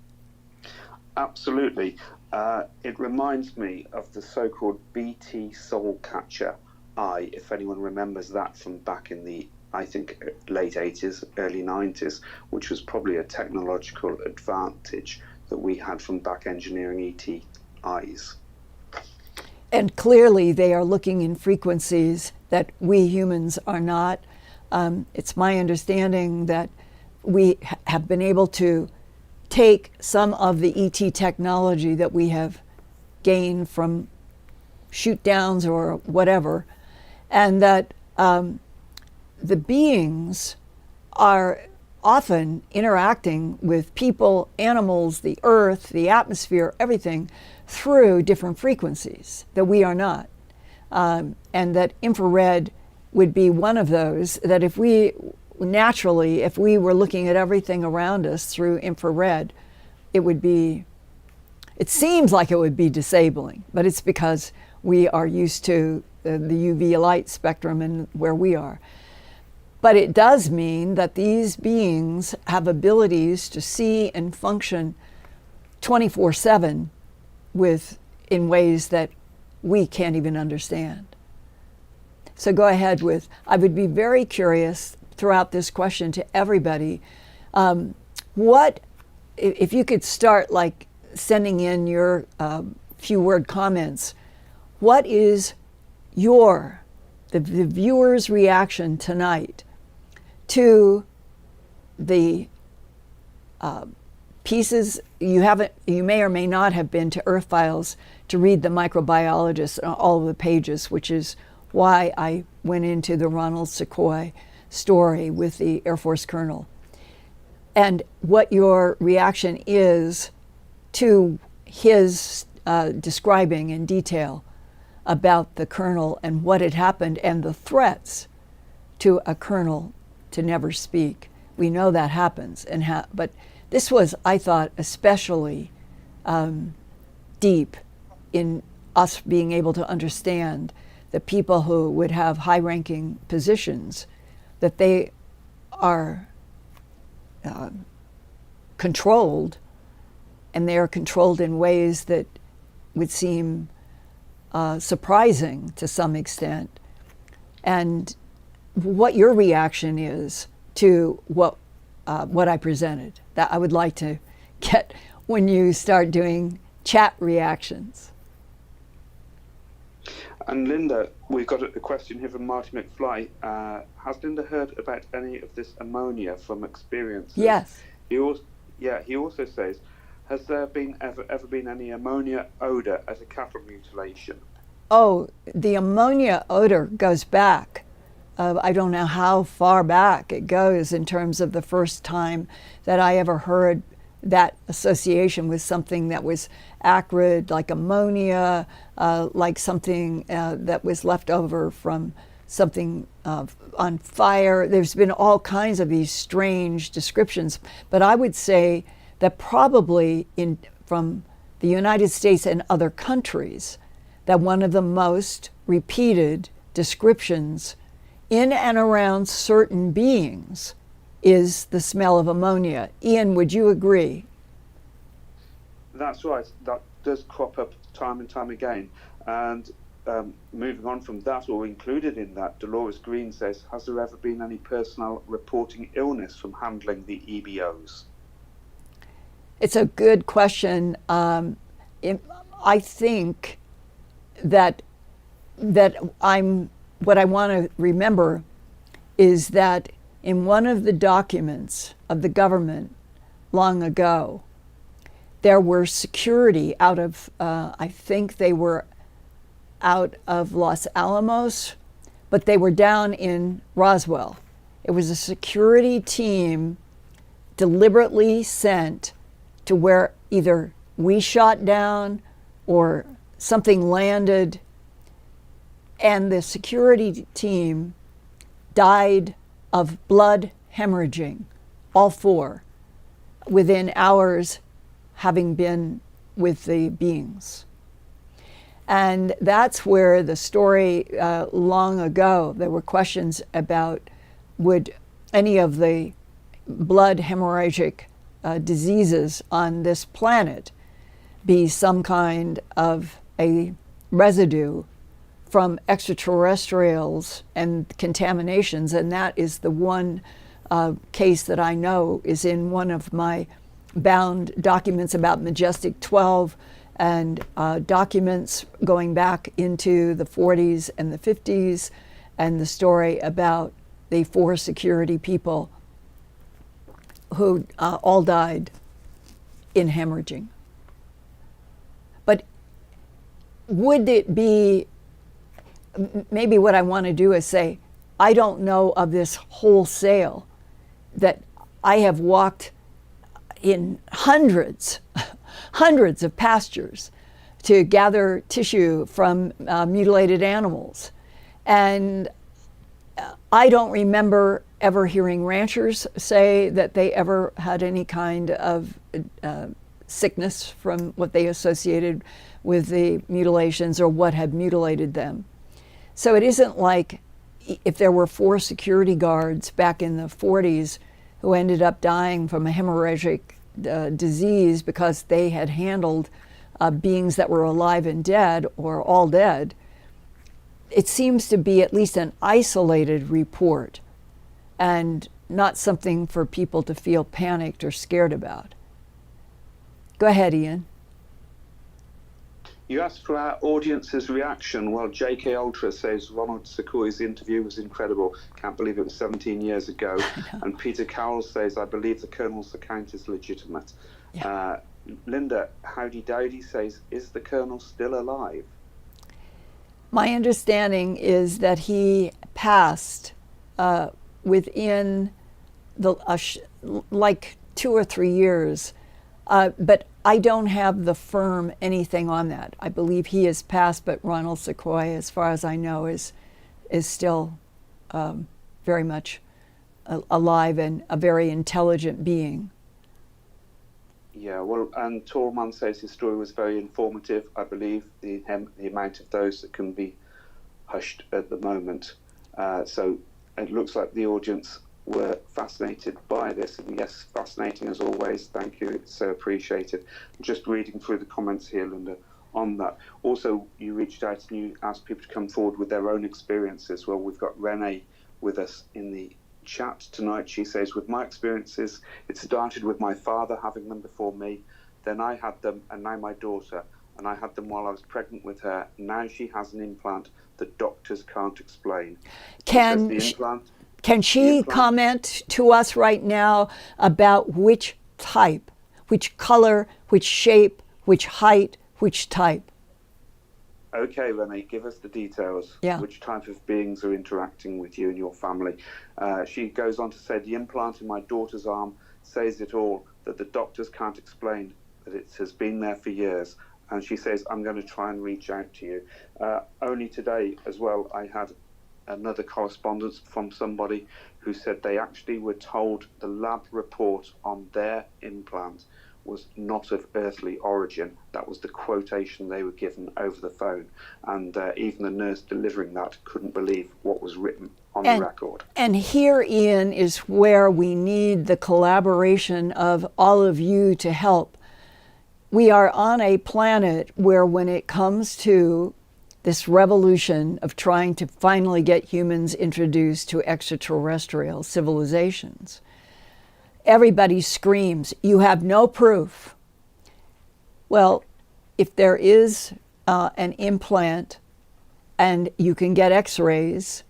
Absolutely. It reminds me of the so-called BT soul catcher eye, if anyone remembers that from back in the, I think, late 80s, early 90s, which was probably a technological advantage that we had from back engineering ET eyes. And clearly they are looking in frequencies that we humans are not. It's my understanding that we have been able to take some of the ET technology that we have gained from shoot downs or whatever, and that the beings are often interacting with people, animals, the earth, the atmosphere, everything through different frequencies that we are not. And that infrared would be one of those, that if we naturally, if we were looking at everything around us through infrared, it would be, it seems like it would be disabling, but it's because we are used to the UV light spectrum and where we are. But it does mean that these beings have abilities to see and function 24/7 in ways that we can't even understand. So go ahead with, I would be very curious throughout this question to everybody, what, if you could start like sending in your few word comments, what is the viewer's reaction tonight to the pieces you may or may not have been to Earthfiles to read the microbiologist and all of the pages, which is why I went into the Ronald SeCoy story with the Air Force colonel, and what your reaction is to his describing in detail about the colonel and what had happened and the threats to a colonel to never speak. We know that happens, but this was, I thought, especially deep in us being able to understand the people who would have high-ranking positions, that they are controlled, and they are controlled in ways that would seem surprising to some extent. And what your reaction is to what I presented. That I would like to get when you start doing chat reactions. And Linda, we've got a question here from Marty McFly. Has Linda heard about any of this ammonia from experiences? Yes. He also says, has there been ever been any ammonia odor as a cattle mutilation? Oh, the ammonia odor goes back. I don't know how far back it goes in terms of the first time that I ever heard that association with something that was acrid, like ammonia, like something that was left over from something on fire. There's been all kinds of these strange descriptions, but I would say that probably from the United States and other countries, that one of the most repeated descriptions in and around certain beings is the smell of ammonia. Ian, would you agree? That's right. That does crop up time and time again. And moving on from that, or included in that, Dolores Green says, has there ever been any personnel reporting illness from handling the EBOs? It's a good question. I think that what I want to remember is that in one of the documents of the government long ago, there were security out of, I think they were out of Los Alamos, but they were down in Roswell. It was a security team deliberately sent to where either we shot down or something landed, and the security team died of blood hemorrhaging, all four, within hours having been with the beings. And that's where the story long ago, there were questions about would any of the blood hemorrhagic diseases on this planet be some kind of a residue from extraterrestrials and contaminations. And that is the one case that I know is in one of my bound documents about Majestic 12, and documents going back into the 40s and the 50s, and the story about the 4 security people who all died in hemorrhaging. But would it be, maybe what I want to do is say, I don't know of this wholesale, that I have walked in hundreds of pastures to gather tissue from mutilated animals. And I don't remember ever hearing ranchers say that they ever had any kind of sickness from what they associated with the mutilations or what had mutilated them. So it isn't like if there were 4 security guards back in the 40s who ended up dying from a hemorrhagic disease because they had handled beings that were alive and dead or all dead. It seems to be at least an isolated report and not something for people to feel panicked or scared about. Go ahead, Ian. You asked for our audience's reaction. Well, JK Ultra says Ronald SeCoy's interview was incredible. Can't believe it was 17 years ago. And Peter Carroll says, I believe the Colonel's account is legitimate. Yeah. Linda Howdy Dowdy says, is the Colonel still alive? My understanding is that he passed within like 2 or 3 years. But I don't have the firm anything on that. I believe he has passed, but Ronald SeCoy, as far as I know, is still very much alive and a very intelligent being. Yeah, well, and Torman says his story was very informative. I believe the amount of those that can be hushed at the moment. So it looks like the audience were fascinated by this, and yes, fascinating as always. Thank you, it's so appreciated. I'm just reading through the comments here, Linda, on that. Also, you reached out and you asked people to come forward with their own experiences. Well, we've got Renee with us in the chat tonight. She says, with my experiences, it started with my father having them before me, then I had them, and now my daughter, and I had them while I was pregnant with her. Now she has an implant that doctors can't explain. Can she comment to us right now about which type, which color, which shape, which height, which type? Okay, Renee, give us the details. Yeah. Which type of beings are interacting with you and your family? She goes on to say, the implant in my daughter's arm says it all, that the doctors can't explain, that it has been there for years. And she says, I'm going to try and reach out to you. Only today as well, I had another correspondence from somebody who said they actually were told the lab report on their implant was not of earthly origin. That was the quotation they were given over the phone. And even the nurse delivering that couldn't believe what was written on the record. And herein is where we need the collaboration of all of you to help. We are on a planet where when it comes to this revolution of trying to finally get humans introduced to extraterrestrial civilizations, everybody screams, you have no proof. Well, if there is an implant and you can get x-rays,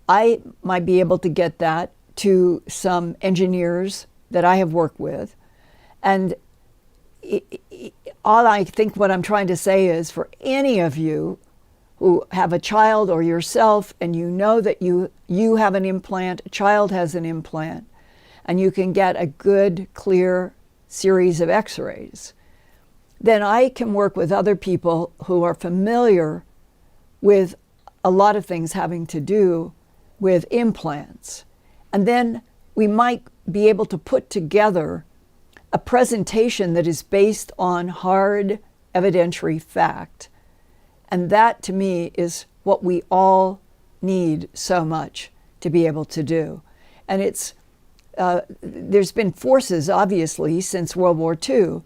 I might be able to get that to some engineers that I have worked with. And all I think what I'm trying to say is, for any of you who have a child or yourself and you know that you have an implant, a child has an implant, and you can get a good, clear series of x-rays, then I can work with other people who are familiar with a lot of things having to do with implants. And then we might be able to put together a presentation that is based on hard evidentiary fact. And that, to me, is what we all need so much to be able to do. And there's been forces, obviously, since World War II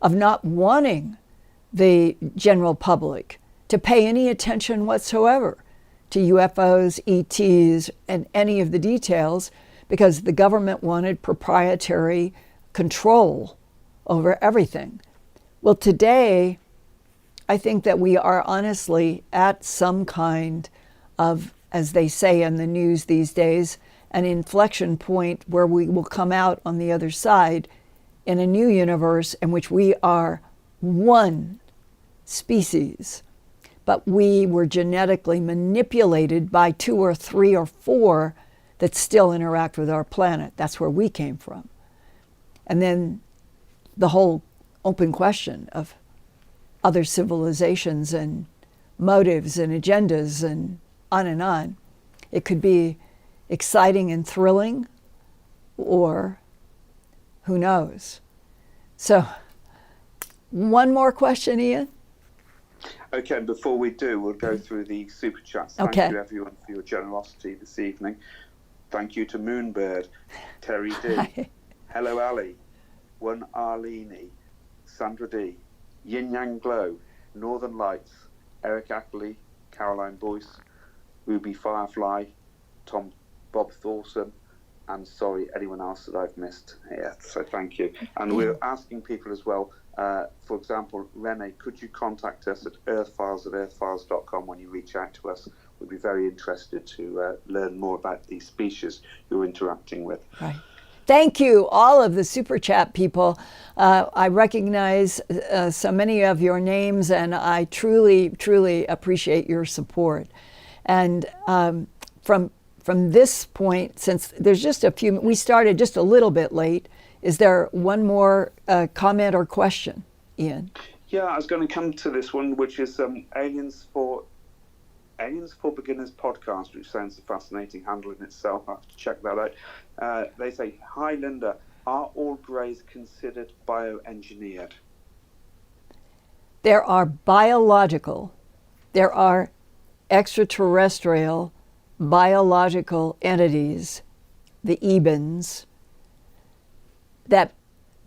of not wanting the general public to pay any attention whatsoever to UFOs, ETs, and any of the details, because the government wanted proprietary control over everything. Well, today, I think that we are honestly at some kind of, as they say in the news these days, an inflection point where we will come out on the other side in a new universe in which we are one species, but we were genetically manipulated by 2 or 3 or 4 that still interact with our planet. That's where we came from. And then the whole open question of other civilizations and motives and agendas and on and on. It could be exciting and thrilling, or who knows. So, one more question, Ian? Okay, and before we do, we'll go through the super chats. Thank you, everyone, for your generosity this evening. Thank you to Moonbird, Terry D, Hi. Hello Ali, One Arlene, Sandra D, Yin Yang Glow, Northern Lights, Eric Ackley, Caroline Boyce, Ruby Firefly, Bob Thorson, and sorry, anyone else that I've missed here. So thank you. And we're asking people as well, for example, Renee, could you contact us at earthfiles@earthfiles.com when you reach out to us? We'd be very interested to learn more about these species you're interacting with. Right. Thank you, all of the Super Chat people. I recognize so many of your names, and I truly, truly appreciate your support. And from this point, since there's just a few, we started just a little bit late, is there one more comment or question, Ian? Yeah, I was going to come to this one, which is Aliens for Beginners podcast, which sounds a fascinating handle in itself. I have to check that out. They say, hi Linda, are all greys considered bioengineered? There are biological, there are extraterrestrial biological entities, the ebons, that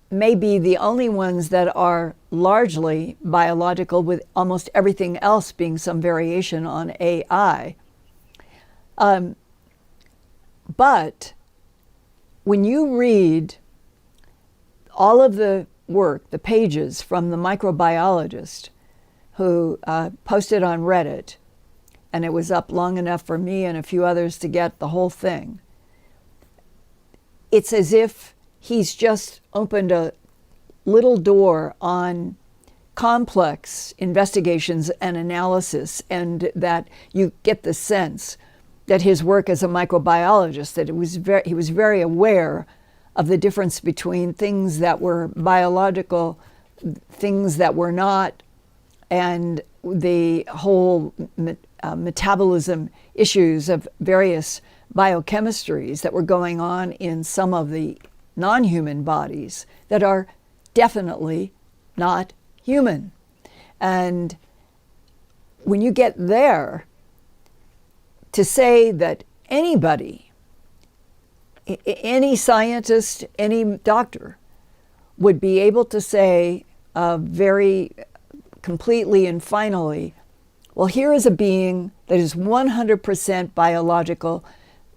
may be the only ones that are largely biological, with almost everything else being some variation on AI. But when you read all of the work, the pages from the microbiologist who posted on Reddit, and it was up long enough for me and a few others to get the whole thing, it's as if he's just opened a little door on complex investigations and analysis, and that you get the sense that his work as a microbiologist, that he was very aware of the difference between things that were biological, things that were not, and the whole metabolism issues of various biochemistries that were going on in some of the non-human bodies that are definitely not human. And when you get there, to say that anybody, any scientist, any doctor, would be able to say very completely and finally, well, here is a being that is 100% biological,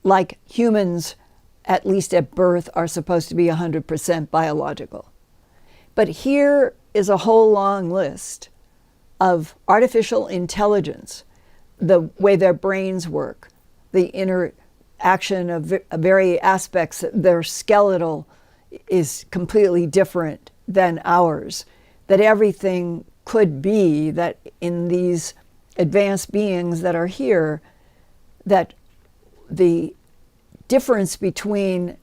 like humans, at least at birth, are supposed to be 100% biological. But here is a whole long list of artificial intelligence, the way their brains work, the interaction of very aspects, their skeletal is completely different than ours, that everything could be that in these advanced beings that are here, that the difference between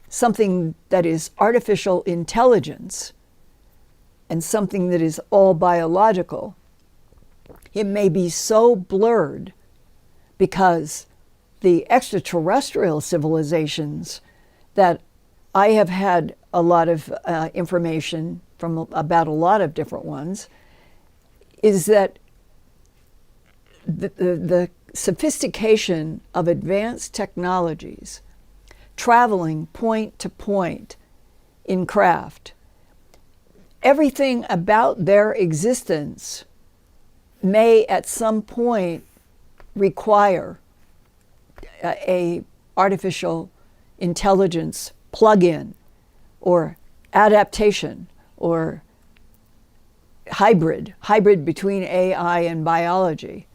something that is artificial intelligence and something that is all biological, it may be so blurred because the extraterrestrial civilizations that I have had a lot of information from about a lot of different ones is that the sophistication of advanced technologies traveling point to point in craft, everything about their existence may at some point require a artificial intelligence plug-in or adaptation or hybrid between AI and biology,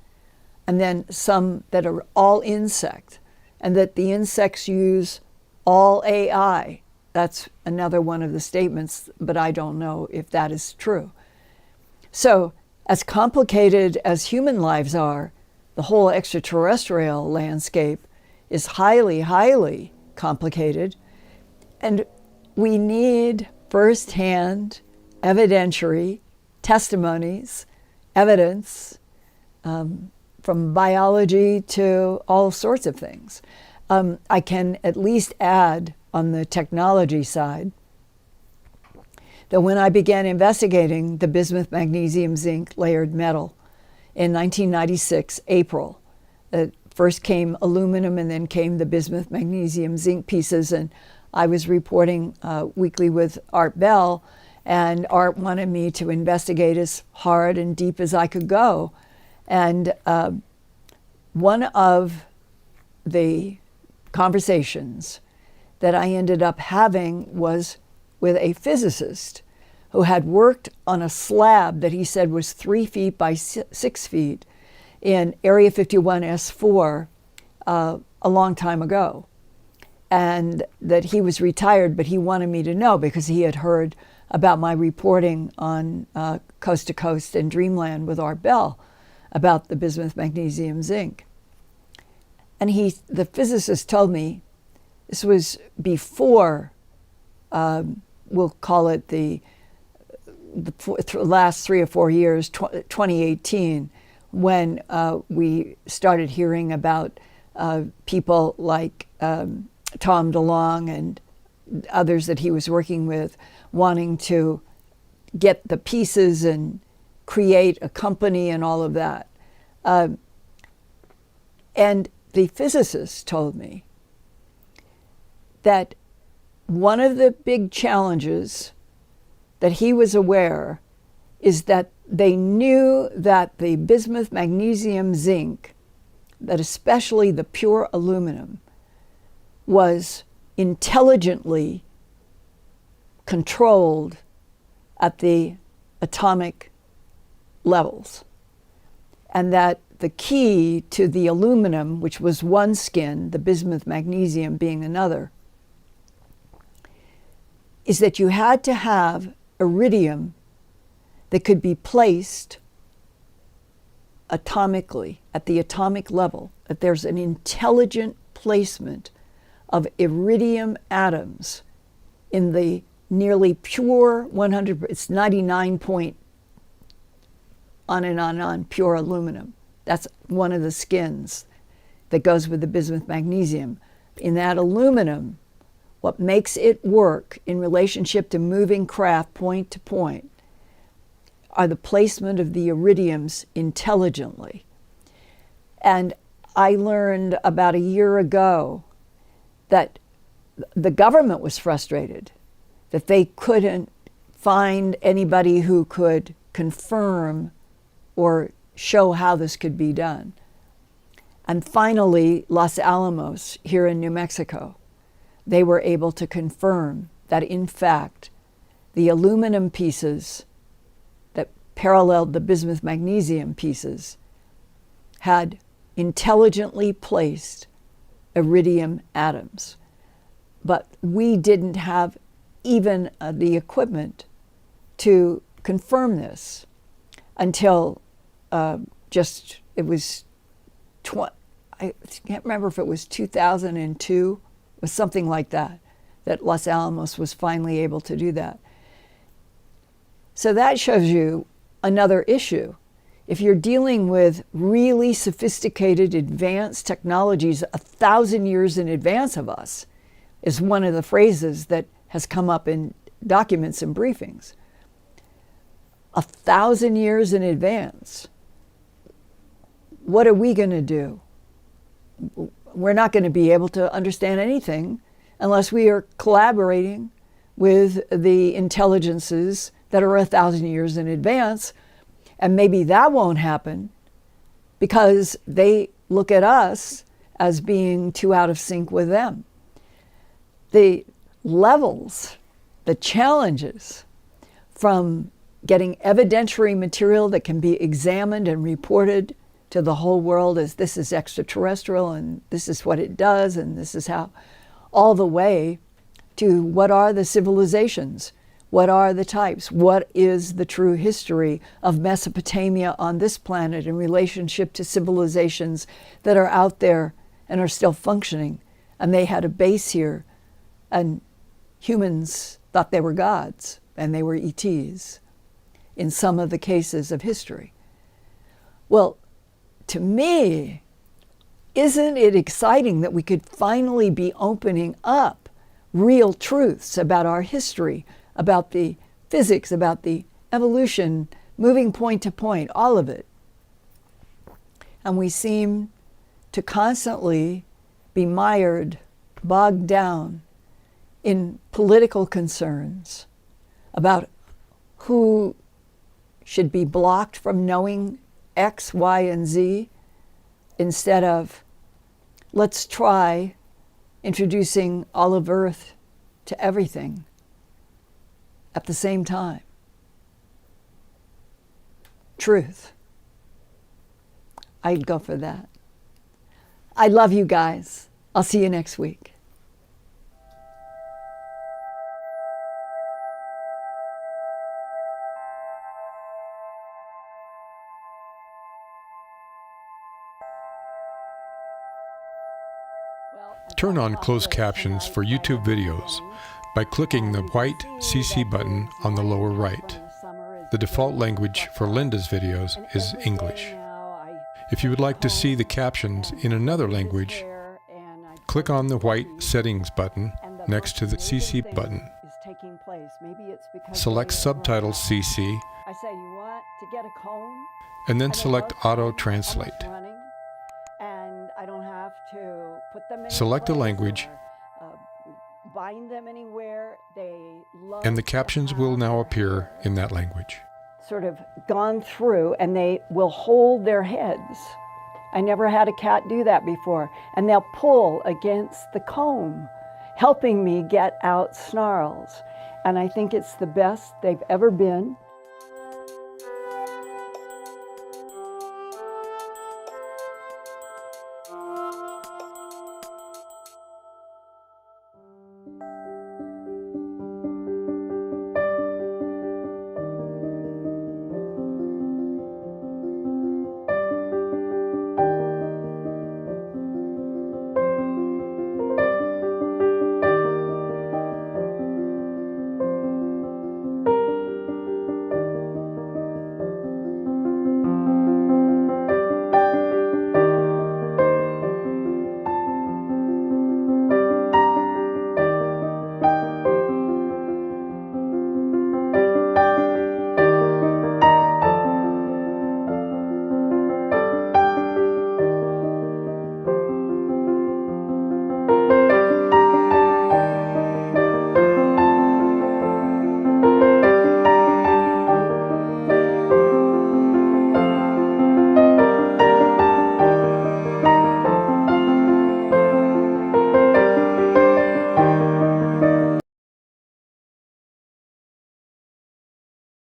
and then some that are all insect, and that the insects use all AI. That's another one of the statements, but I don't know if that is true. So, as complicated as human lives are, the whole extraterrestrial landscape is highly, highly complicated, and we need first-hand evidentiary testimonies, evidence, from biology to all sorts of things. I can at least add on the technology side that when I began investigating the bismuth, magnesium, zinc layered metal in 1996, April, first came aluminum and then came the bismuth, magnesium, zinc pieces, and I was reporting weekly with Art Bell, and Art wanted me to investigate as hard and deep as I could go. And one of the conversations that I ended up having was with a physicist who had worked on a slab that he said was 3 feet by 6 feet in Area 51S4 a long time ago. And that he was retired, but he wanted me to know because he had heard about my reporting on Coast to Coast and Dreamland with Art Bell about the bismuth, magnesium, zinc. And the physicist told me, this was before, we'll call it the last 3 or 4 years, 2018, when we started hearing about people like Tom DeLonge and others that he was working with wanting to get the pieces and create a company and all of that. And the physicist told me that one of the big challenges that he was aware is that they knew that the bismuth, magnesium, zinc, that especially the pure aluminum, was intelligently controlled at the atomic levels. And that the key to the aluminum, which was one skin, the bismuth, magnesium being another, is that you had to have iridium that could be placed atomically, at the atomic level, that there's an intelligent placement of iridium atoms in the nearly pure 100, it's 99 point on pure aluminum. That's one of the skins that goes with the bismuth magnesium. In that aluminum, what makes it work in relationship to moving craft point to point are the placement of the iridiums intelligently. And I learned about a year ago that the government was frustrated that they couldn't find anybody who could confirm or show how this could be done. And finally, Los Alamos here in New Mexico, they were able to confirm that in fact the aluminum pieces that paralleled the bismuth magnesium pieces had intelligently placed iridium atoms. But we didn't have even the equipment to confirm this until it was, I can't remember if it was 2002, it was something like that Los Alamos was finally able to do that. So that shows you another issue, if you're dealing with really sophisticated, advanced technologies 1,000 years in advance of us, is one of the phrases that has come up in documents and briefings. 1,000 years in advance. What are we going to do? We're not going to be able to understand anything unless we are collaborating with the intelligences that are 1,000 years in advance. And maybe that won't happen because they look at us as being too out of sync with them. The levels, the challenges from getting evidentiary material that can be examined and reported to the whole world as this is extraterrestrial and this is what it does and this is how, all the way to what are the civilizations, what are the types, what is the true history of Mesopotamia on this planet in relationship to civilizations that are out there and are still functioning, and they had a base here, and humans thought they were gods and they were ETs in some of the cases of history. Well, to me, isn't it exciting that we could finally be opening up real truths about our history, about the physics, about the evolution, moving point to point, all of it. And we seem to constantly be mired, bogged down in political concerns about who should be blocked from knowing X, Y, and Z, instead of let's try introducing all of Earth to everything at the same time. Truth. I'd go for that. I love you guys. I'll see you next week. Turn on closed captions for YouTube videos by clicking the white CC button on the lower right. The default language for Linda's videos is English. If you would like to see the captions in another language, click on the white settings button next to the CC button. Select Subtitles CC and then select Auto Translate. Select a language, and the captions will now appear in that language. Sort of gone through, and they will hold their heads. I never had a cat do that before. And they'll pull against the comb, helping me get out snarls. And I think it's the best they've ever been.